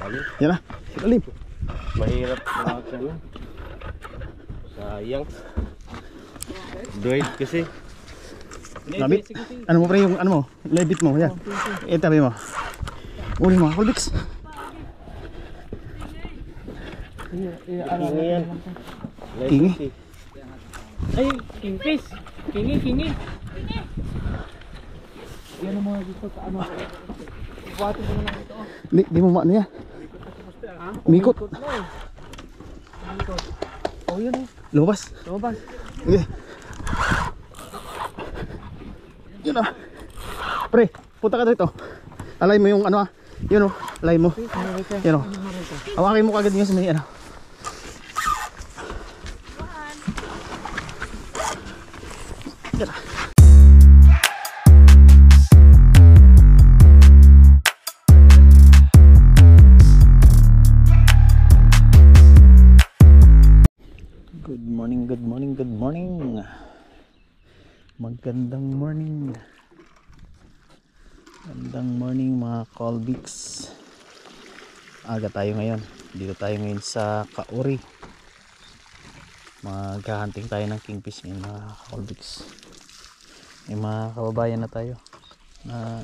Yan na, silalim. Mahirap na ano. Sayang. Doid kasi. Labit. Ano mo pre yung ano mo? Lebit mo, yan. Itabi mo. Uli mga kulbiks. Kingi yan. Kingi? Ay, kingfish. Kingi. Yan ang mga dito sa ano. Ibuhatin mo na lang ito. Di mo maano yan? Mikot. Oh, yun eh. Lumabas. Lumabas. Sige. Yun ah. Pre, punta ka dito. Alay mo yung ano ah. Yun oh, alay mo. Yun oh. Hawakin mo kagad yung sa may ano. Yan ah. Good morning. Magandang morning. Magandang morning mga Colbix. Aga tayo ngayon. Dito tayo ngayon sa Kauri. Maghahunting tayo ng kingfish ngayon mga Colbix. May mga kababayan na tayo na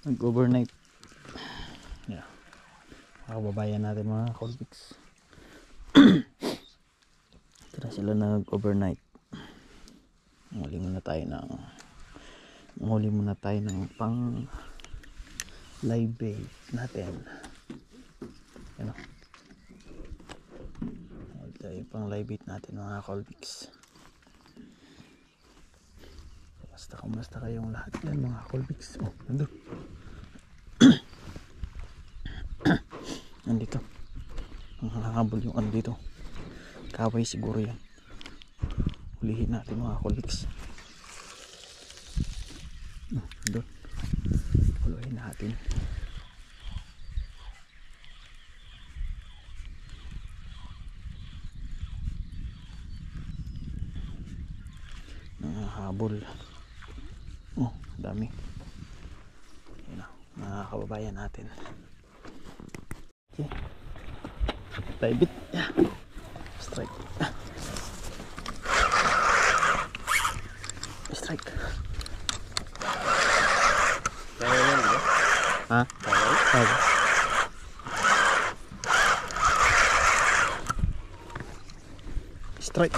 nag-overnight. Yeah. Mga kababayan natin mga Colbix. Tara sila nag-overnight. Huli muna tayo ng pang live bait natin. Yan o. Huli tayo pang live bait natin mga Colbix. Basta kayong lahat yan mga Colbix. Oh, nandun. Nandito. Ang habol yung ano dito. Kaway siguro yan. Hulihin natin mga Colbix. Doon. Hulihin natin. Habol. Oh, dami. Yan na, mga kababayan natin. Okay. Tayo bit. Yeah. Strike. Strike. Kaya yan ba? Ha? Kaya? Strike.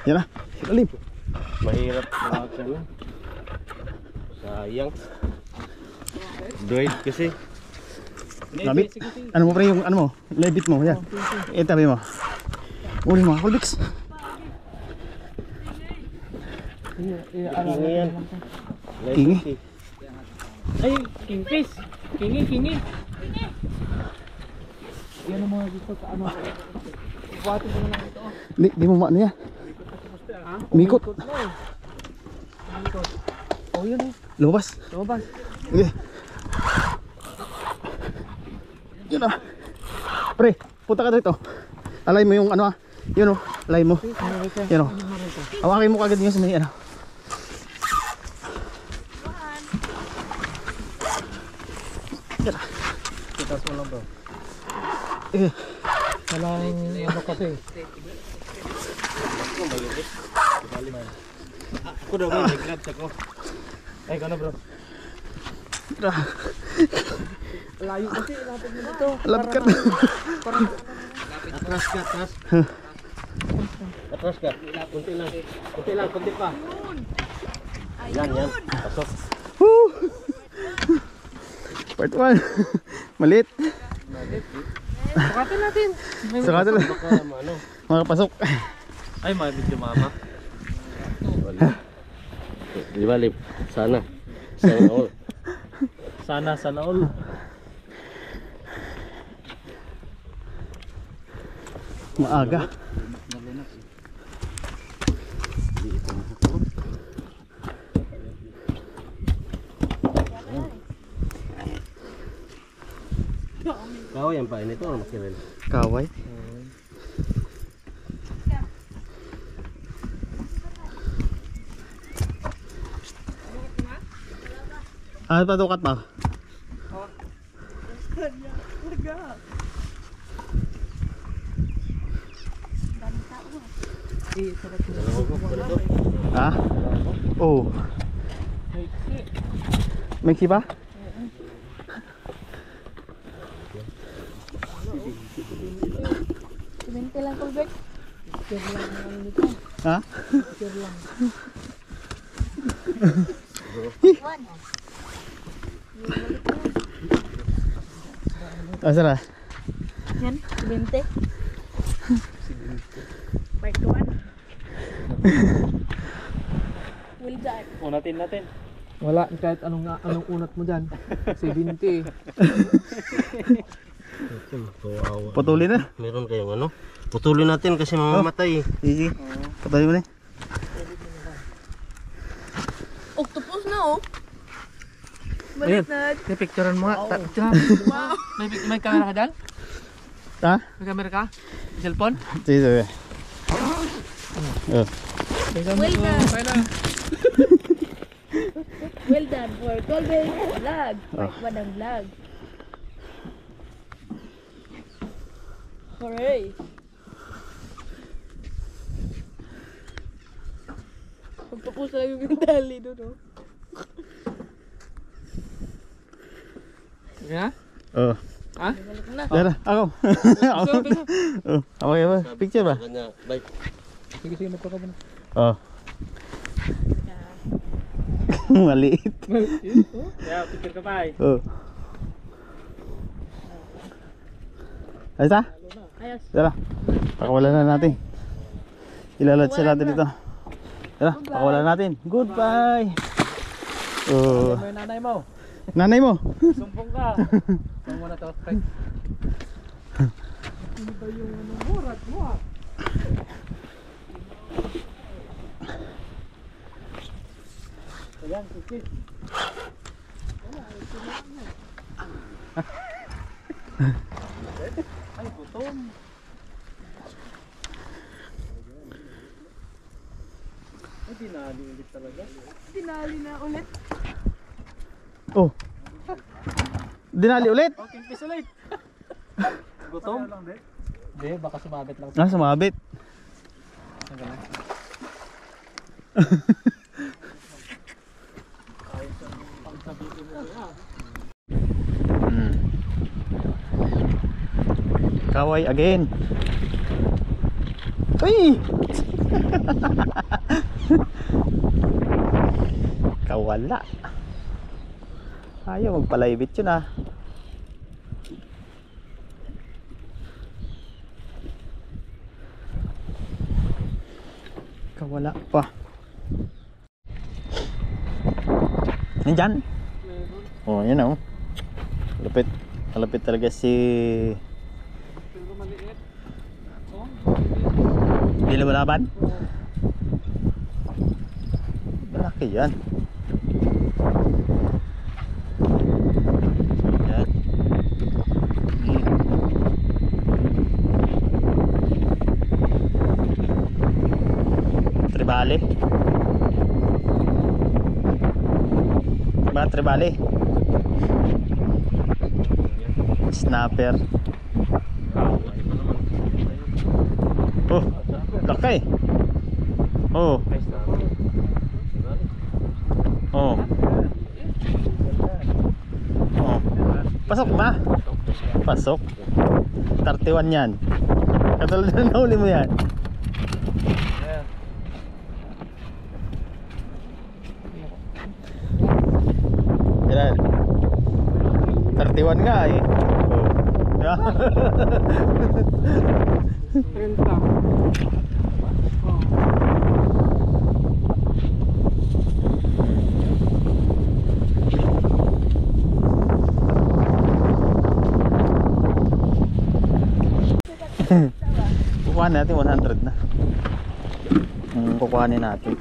Yan na, silalim. Mahirap na ano. Sayang. Doid kasi. Labit. Ano mo pre yung ano mo? Lebit mo, yan. Itabi mo. Uli mga Colbix. Kingi yan. Kingi? Ay, kingfish. Kingi. Yan ang mga dito sa ano. Ibuhatin mo na lang ito. Di mo maano yan? Mikot. Oh, yun eh. Lumabas. Sige. Yun ah. Pre, punta ka dito. Alay mo yung ano ah. Yun oh, alay mo. Yan oh. Hawakin mo kagad yung sa may ano. Yan ah. Kita mo lang bro. Sige. Walang ano kasi. Ako daw may grabs ako. Ay, ikaw na bro. Layo kasi, lapit mo dito. Lapit ka. Atras ka. Kunti pa. Yan. Pasok. Woo! Part 1. Malit. Sukatan natin. Sukatan lang. Baka ano. Makapasok. Ay, may video mama. Di ba, Lip? Sana all. Maaga. Kaway ang pain ito, makilala. Kaway. Ah, patukat mo. Ha? Oh. May ba? Bente lang ko, Bek. Ha? Asa na? Yan, 20. Part 1. Well done. Unatin natin. Wala kahit anong unat mo dyan. 70. Putulin na. Meron kayong ano? Putulin natin kasi mamamatay. Sige. Putulin mo na. Octopus na, oh. Malit na. Picturean mo nga. Wow. May camera ka dyan? Ha? May camera ka? Cellphone? Sige, sige. Oh. Well done. Well done for Colby Vlog. Part 1 ng vlog. Hooray! Pagtapos na lang yung dali doon, oh. Yeah? Oh. Ha? Balik na. Dara, ako. Ako. Oh, ako kayo ba? Picture ba? Kanya, bye. Sige, sige, magpaka mo na. Oh. Maliit. Yeah, picture ka pa eh. Oh. Ayos na? Ayos. Tara. Pakawalan na natin. Ilalad siya natin dito. Tara, pakawalan natin. Goodbye. Oh. May nanay mo. Nanay mo. Sumpong ka. Sumpong mo na to. Right. Ano ba yung murat mo ah? Ayan, sige. Ay, gutom. Ay, dinali ulit talaga. Tinali na ulit. Oh. Dinali ulit. Okay, kiss ulit. Gutom? Hindi, baka sumabit lang. Ah, sumabit. Ang ganun. Hmm. Kaway again. Uy! Kawala. Ayaw magpalaybit yun ah. Kawala pa. Nandyan? Oh, yun oh. Malapit. Malapit talaga si... Pero maliit. Oh, Hindi lumalaban? Malaki yan. Yan. Tribale. Ba tribale? Snapper. Oh, laki. Oh. Oh. Oh. Pasok na. Pasok. 31 yan. Katulad na nahuli mo yan. Yan. 31 nga eh. Oh. 30. Kukuha natin 100 na. Kukuhanin natin.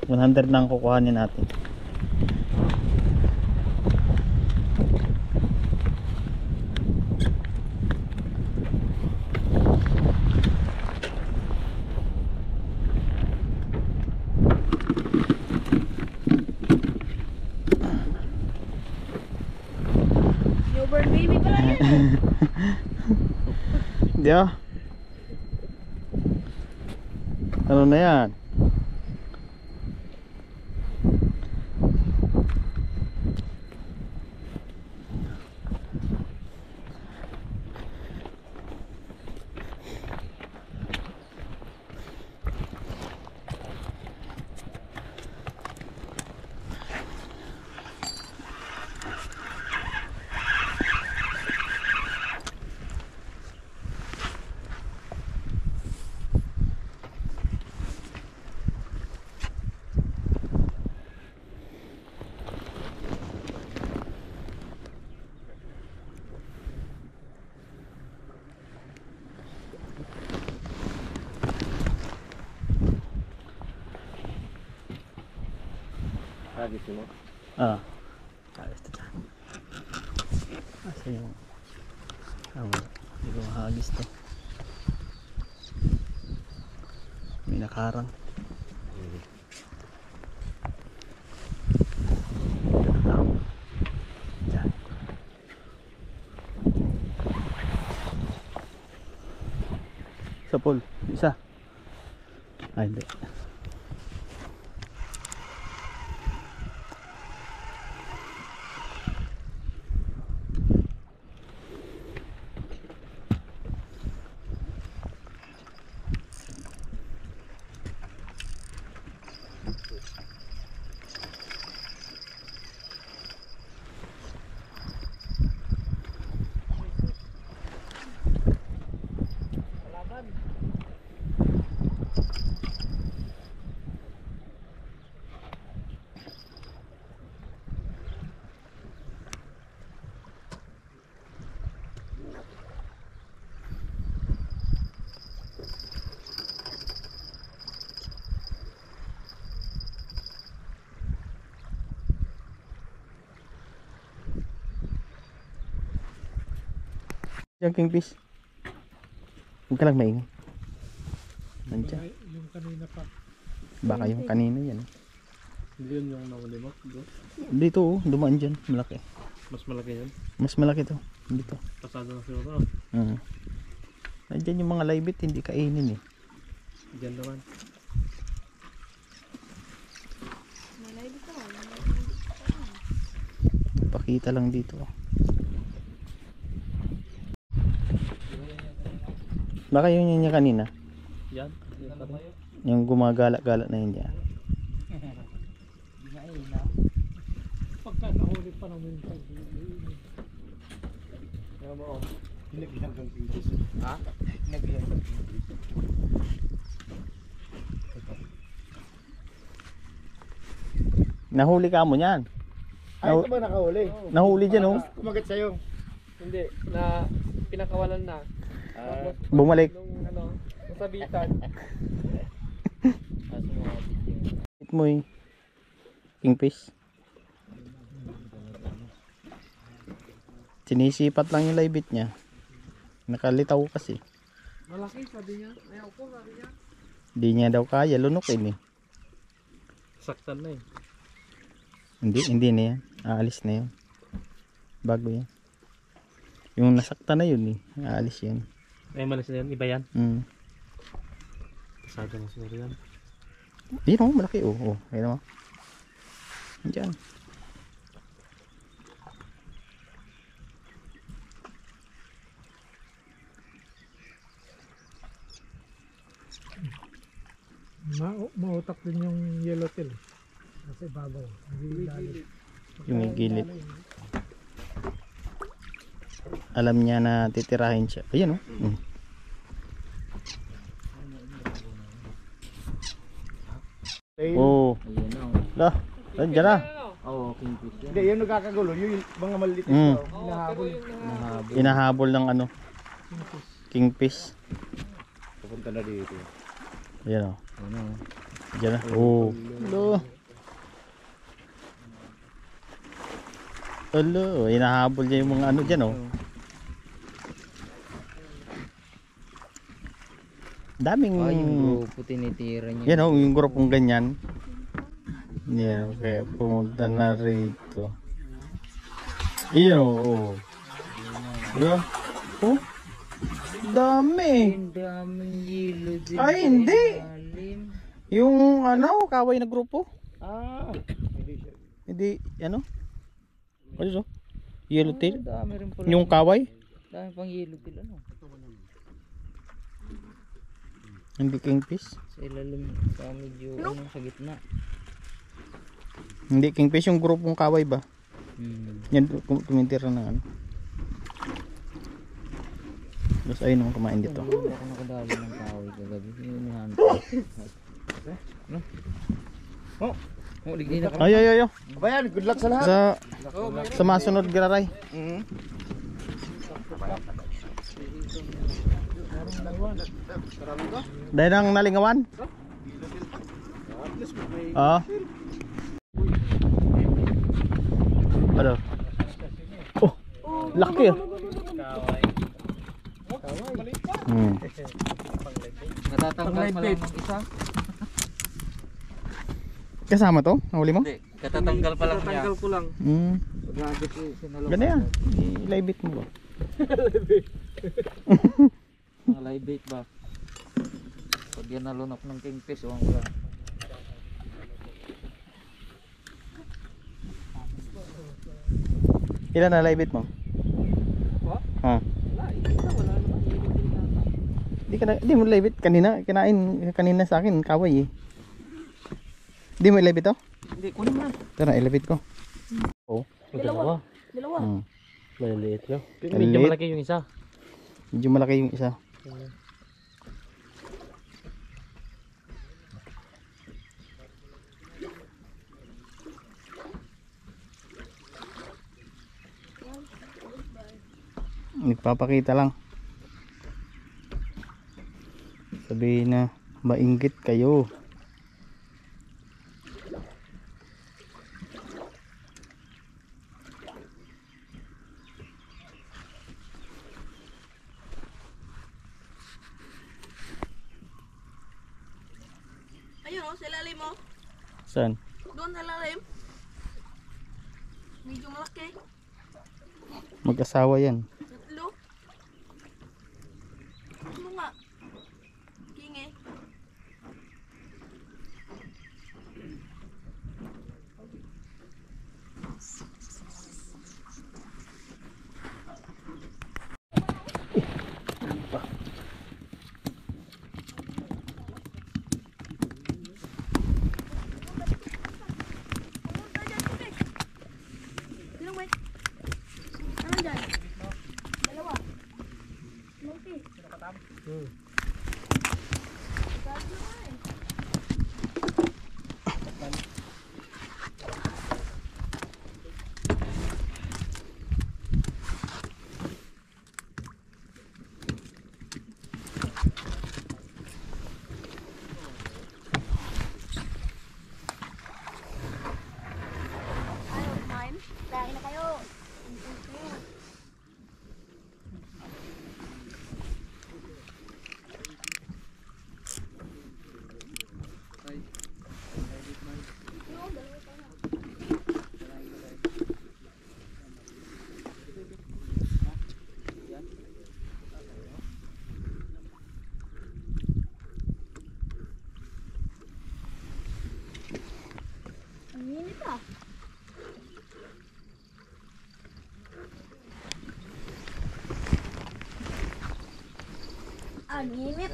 100 na ang kukuhanin natin. Hindi ah. Ano na yan? Hagis mo. Ah. Ayos to dyan. Asa yung... wala. Hindi ko mahagis to. May nakarang. Dyan. Isa Paul. Isa. Ay hindi. Diyan kingfish. Huwag ka lang maingay. Nandiyan. Yung kanina pa. Baka yung kanina yan. Hindi yun yung nahuli mo. Dito oh, dumaan dyan. Malaki. Mas malaki yun. Mas malaki to. Dito. Pasado na siguro. Nandiyan yung mga laibit, hindi kainin eh. Diyan naman. Malay dito. Pakita lang dito. Baka yun niya kanina. Yan. Yung gumagala-gala na yun dyan. Pagka nahuli pa namin ito. Kaya mo. Hinabihan kang pintos. Ha? Hinabihan kang pintos. Nahuli ka mo niyan. Ay, ito ba nakahuli? Nahuli dyan oh. Kumagat sa'yo. Hindi. Na pinakawalan na. Bumalik. Nung ano. Nasabitan. Hit mo eh. Kingfish. Sinisipat lang yung laibit niya. Nakalitaw kasi. Malaki sabi niya. Ayaw ko sabi niya. Hindi niya daw kaya. Lunukin eh. Saktan na eh. Hindi na yan. Aalis na yun. Bago yan. Yung nasakta na yun eh. Aalis yun. Ay malis na yan. Iba yan. Pasado na siguro yan. Yun oh, malaki oh. Oh, ayun oh. Andiyan. Mautak din yung yellowtail. Kasi babaw. Yung may gilid. Alam niya na titirahin siya. Ayan oh. Oh. Dah. Diyan na. Hindi, yung nagkakagulo, yung mga maliit na hinahabol. Inahabol ng ano. Kingfish. Pupunta na dito. Ayan oh. Diyan na. Oh. Hello. Inahabol niya yung mga ano dyan oh. Daming yung grupo tinitira niya. yan oh, yung grupong ganyan. Yeah, kaya pumunta na rito. Iyo oh. Diba? Oh, dami. Ang daming yelo din. Ay, hindi. Alim. Yung ano, kaway na grupo. Ah, Hindi, ano? Ano ito? Yellowtail? dami rin pala. Yung kaway? Dami pang yelo din ano. Hindi kingfish? Sa ilalim, sa medyo ano, sa gitna. Hindi kingfish, yung grupong kaway ba? Yan, tumitira na ano. Tapos ayun ang kumain dito. Ako nakadali ng kahoy kagabi. Yung nihan. No? Oh, ligay na kami. Ay. Bayan, good luck sa lahat. Sa masunod giraray. Dahil ang nalingawan? Oo. Ano? Oh, laki ah. Natatanggal pa lang ng isa. Kasama to? Nahuli mo? Hindi, katatanggal pa lang niya. Ko lang. Pag-agit sinalo. Ganda yan. I-live mo ba? Mga live bait ba? Pag yan nalunok ng kingfish, uwang ko lang. Ilan na live mo? Ha? Di mo live kanina, kanina sa akin kaway eh. Di mo live ito? Hindi, kunin mo na. Tara, ilapit ko. Oh. Dalawa. Maliliit lang. Medyo malaki yung isa. Medyo malaki yung isa. Nagpapakita lang. Sabihin na mainggit kayo. Ayun o, sa lalim mo. Saan? Doon sa lalim. Medyo malaki. Mag-asawa yan. Tatlo. Ano nga? Kingi. Sino may? Ano dyan? Dalawa. Monkey. Ayaw kumain. Kain na kayo. Ang init ah. Ang init.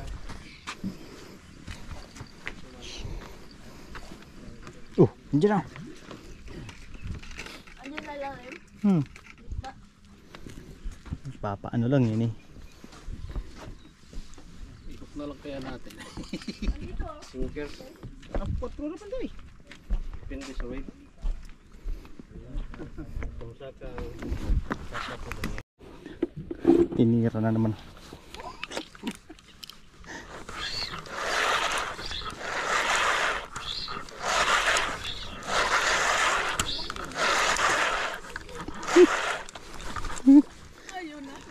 Oh, hindi na. Andiyan na lalim. Papa, ano lang yun eh. Ikot na lang kaya natin. Andito. Sinker. Depende sa weight. Kumusta ka? Tinira na naman.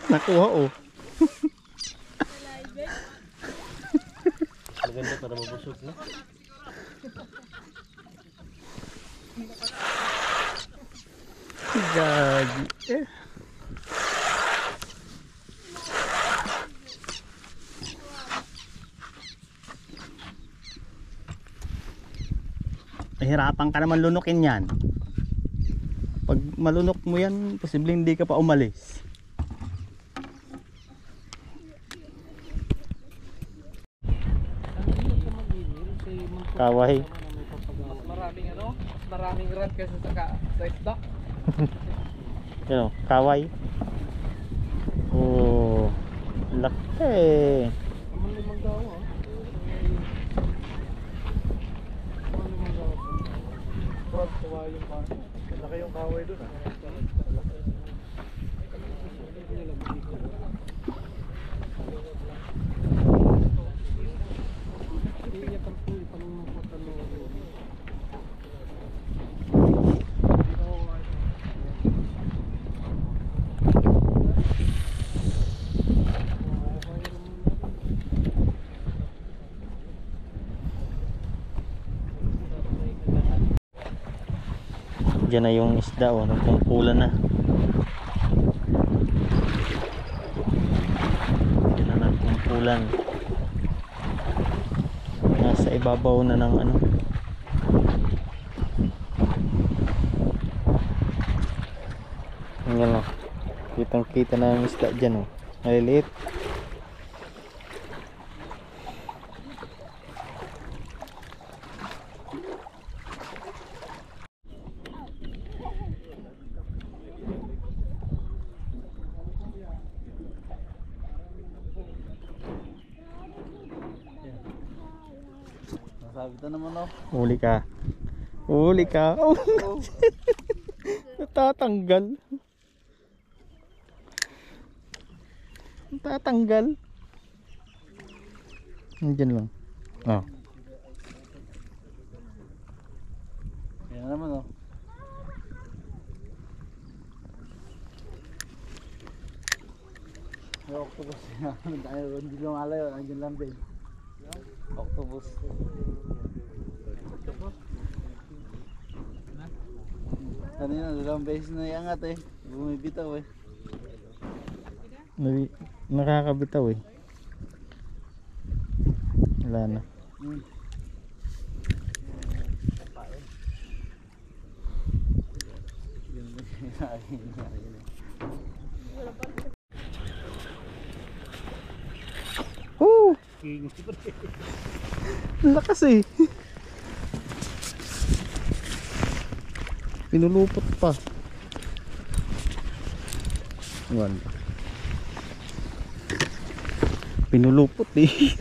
Nakuha oh. Maganda para mabusog na. Gagi. mahirapan ka naman lunukin yan. Pag malunok mo yan, posibleng hindi ka pa umalis. Kaway. Maraming maraming rad kasi sa isda. Yan o, kaway. Oh, laki. Limang gawa. Limang gawa. Rad tuwa yung pa. Laki yung kaway doon. Diyan na yung isda o, nagtungkulan na. Diyan na nagtungkulan. Nasa ibabaw na ng ano. Yan o. Kitang kita na yung isda dyan o. Maliliit. Sabi ito naman oh. Huli ka. Huli ka. Oh. Natatanggal. Natatanggal. Nandiyan lang. Oh. Yan naman oh. May octopus yan. Hindi lumalayo. Nandiyan lang din. Octopus. Kanina dalawang beses na iangat eh. Bumibitaw eh. Nakakabitaw eh. Wala na. Oh! Lakas eh. Pinulupot pa. Wala. Pinulupot eh.